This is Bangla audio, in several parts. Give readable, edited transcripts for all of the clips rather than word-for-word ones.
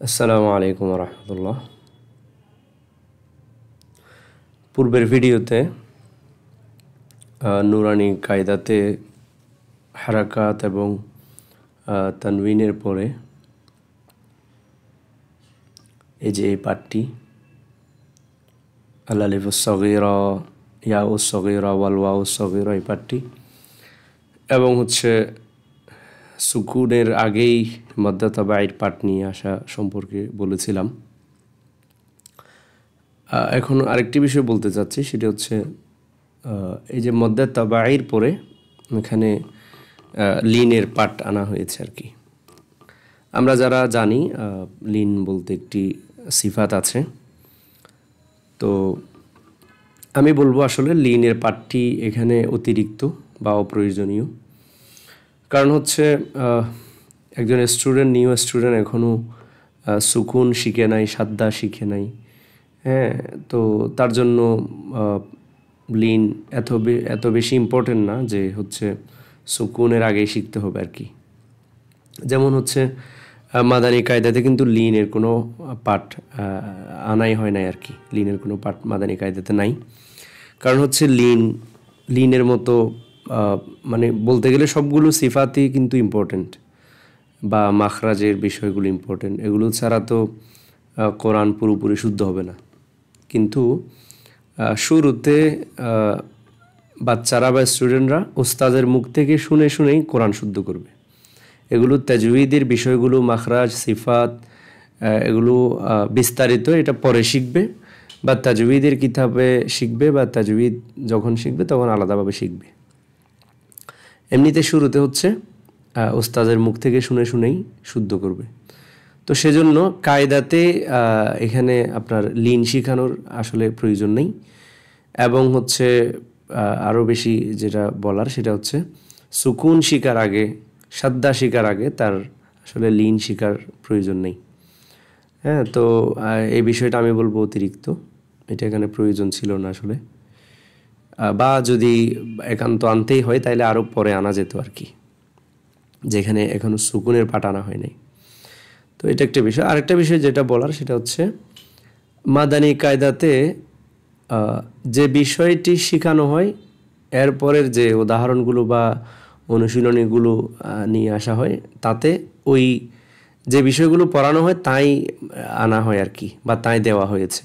আসসালামু আলাইকুম রহমতুল্লাহ। পূর্বের ভিডিওতে নুরানি কায়দাতে হারাকাত এবং তানবিনের পরে এই যে এই পাঠটি আল-আলিফুস সগীরা, ইয়াউস সগীরা, ওয়াল ওয়াউস সগীরা, এই পাঠটি এবং সুকুনের আগেই মদ্দা তাবাঈর পাঠ নিয়ে আসা সম্পর্কে বলেছিলাম। এখন আরেকটি বিষয় বলতে চাচ্ছি, সেটা হচ্ছে এই যে মদ্দা তাবাঈর পরে এখানে লিনের পাঠ আনা হয়েছে আর কি। আমরা যারা জানি লিন বলতে একটি সিফাত আছে, তো আমি বলবো আসলে লিনের পাঠটি এখানে অতিরিক্ত বা অপ্রয়োজনীয়। কারণ একজন স্টুডেন্ট, নিউ স্টুডেন্ট, এখনও সুকুন শিখে নাই, সাদ্দা শিখে নাই। হ্যাঁ, তো তার জন্য লিন এত বেশি ইম্পর্টেন্ট না যে সুকুনের আগেই শিখতে হবে আর কি। যেমন মাদানী কায়দাতে কিন্তু লিনের কোনো পাঠ আনাই হয় নাই আর কি। লিনের কোনো পাঠ মাদানী কায়দাতে নাই। কারণ লিনের মতো মানে বলতে গেলে সবগুলো সিফাতই কিন্তু ইম্পর্টেন্ট, বা মাখরাজের বিষয়গুলো ইম্পর্টেন্ট। এগুলো ছাড়া তো কোরআন পুরোপুরি শুদ্ধ হবে না। কিন্তু শুরুতে বাচ্চারা বা স্টুডেন্টরা ওস্তাদের মুখ থেকে শুনেই কোরআন শুদ্ধ করবে। এগুলো তাজউীদের বিষয়গুলো, মাখরাজ, সিফাত, এগুলো বিস্তারিত এটা পরে শিখবে, বা তাজউীদের কিতাবে শিখবে, বা তাজউীদ যখন শিখবে তখন আলাদাভাবে শিখবে। এমনিতে শুরুতে ওস্তাদের মুখ থেকে শুনেই শুদ্ধ করবে। তো সেজন্য কায়দাতে এখানে আপনার লিন শিখানোর আসলে প্রয়োজন নেই। এবং আরও বেশি যেটা বলার, সেটা সুকুন শিকার আগে, সাদ্দা শিকার আগে তার আসলে লিন শিকার প্রয়োজন নেই। হ্যাঁ, তো এই বিষয়টা আমি বলবো অতিরিক্ত, এটা এখানে প্রয়োজন ছিল না আসলে। বা যদি একান্ত আনতেই হয় তাহলে আরও পরে আনা যেত আর কি, যেখানে এখনও সুকুনের পাঠ আনা হয় নাই। তো এটা একটা বিষয়। আরেকটা বিষয় যেটা বলার, সেটা মাদানী কায়দাতে যে বিষয়টি শেখানো হয় এরপরের যে উদাহরণগুলো বা অনুশীলনীগুলো নিয়ে আসা হয়, তাতে ওই যে বিষয়গুলো পড়ানো হয় তাই আনা হয় আর কি, বা তাই দেওয়া হয়েছে।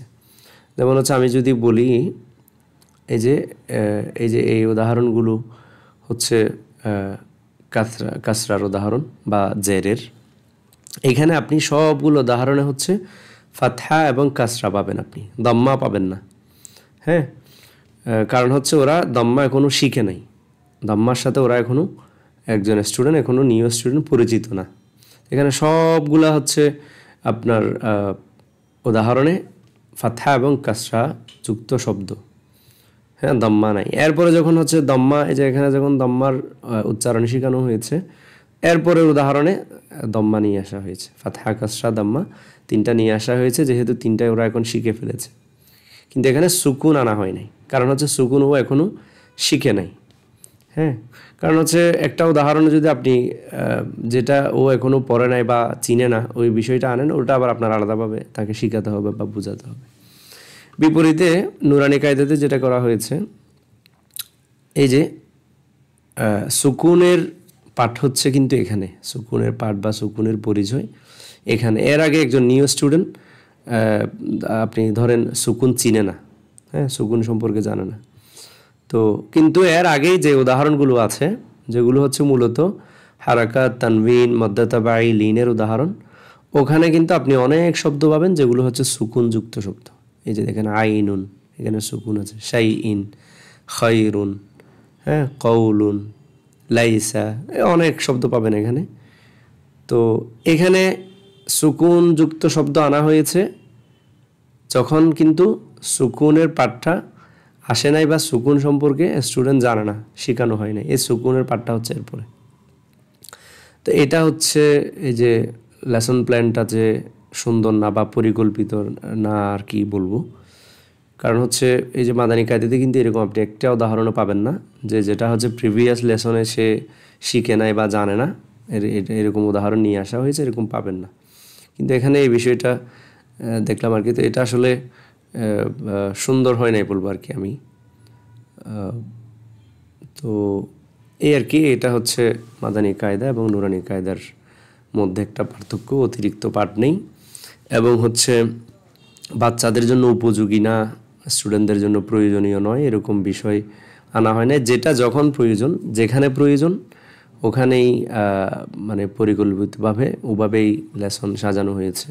যেমন আমি যদি বলি, এই উদাহরণগুলো কাসরার উদাহরণ বা জেরের। এখানে আপনি সবগুলো উদাহরণে ফাতহা এবং কাসরা পাবেন, আপনি দম্মা পাবেন না। হ্যাঁ, কারণ ওরা দম্মা এখনও শিখে নাই। দম্মার সাথে ওরা এখনও একজন স্টুডেন্ট, এখনও নিউ স্টুডেন্ট, পরিচিত না। এখানে সবগুলা আপনার উদাহরণে ফাতহা এবং কাসরা যুক্ত শব্দ। হ্যাঁ, দম্মা নাই। এরপরে যখন দম্মা, এই যে এখানে যখন দম্মার উচ্চারণ শেখানো হয়েছে, এরপরের উদাহরণে দম্মা নিয়ে আসা হয়েছে। ফাতহা, কাসরা, দম্মা তিনটা নিয়ে আসা হয়েছে, যেহেতু তিনটাই ওরা এখন শিখে ফেলেছে। কিন্তু এখানে সুকুন আনা হয় নাই, কারণ সুকুন ও এখনও শিখে নাই। হ্যাঁ, কারণ একটা উদাহরণে যদি আপনি যেটা ও এখনও পড়ে নাই বা চিনে না, ওই বিষয়টা আনেন, ওটা আবার আপনার আলাদাভাবে তাকে শিখাতে হবে বা বোঝাতে হবে। বিপরীতে নুরানি কায়দাতে যেটা করা হয়েছে, এই যে সুকুনের পাঠ কিন্তু এখানে সুকুনের পাঠ বা সুকুনের পরিচয় এখানে। এর আগে একজন নিউ স্টুডেন্ট, আপনি ধরেন সুকুন চিনে না, হ্যাঁ, সুকুন সম্পর্কে জানে না, তো কিন্তু এর আগেই যে উদাহরণগুলো আছে, যেগুলো মূলত হারাকাত, তানবিন, মদ্দা তাবাঈ, লিনের উদাহরণ, ওখানে কিন্তু আপনি অনেক শব্দ পাবেন যেগুলো সুকুনযুক্ত শব্দ। এই যে দেখেন, আইনুন, এখানে সুকুন আছে, শাইইন, খায়রুন, হ্যাঁ, কওলুন, লাইসা, অনেক শব্দ পাবেন এখানে। তো এখানে সুকুনযুক্ত শব্দ আনা হয়েছে যখন কিন্তু সুকুনের পাঠটা আসে নাই, বা সুকুন সম্পর্কে স্টুডেন্ট জানে না, শেখানো হয় না। এই সুকুনের পাঠটা এরপরে। তো এটা এই যে লেসন প্ল্যানটা যে সুন্দর না বা পরিকল্পিত না আর কি বলবো। কারণ এই যে মাদানী কায়দাতে কিন্তু এরকম আপনি একটা উদাহরণও পাবেন না যেটা প্রিভিয়াস লেসনে সে শিখে নাই বা জানে না, এরকম উদাহরণ নিয়ে আসা হয়েছে, এরকম পাবেন না। কিন্তু এখানে এই বিষয়টা দেখলাম আর কি। তো এটা আসলে সুন্দর হয় নাই বলবো আর কি আমি। তো এই আর কি, এটা হচ্ছে মাদানী কায়দা এবং নুরানি কায়দার মধ্যে একটা পার্থক্য, অতিরিক্ত পাঠ নেই এবং হচ্ছে বাচ্চাদের জন্য উপযোগী না, স্টুডেন্টদের জন্য প্রয়োজনীয় নয় এরকম বিষয় আনা হয় না। যেটা যখন প্রয়োজন, যেখানে প্রয়োজন ওখানেই মানে পরিকল্পিতভাবে ওভাবেই লেসন সাজানো হয়েছে।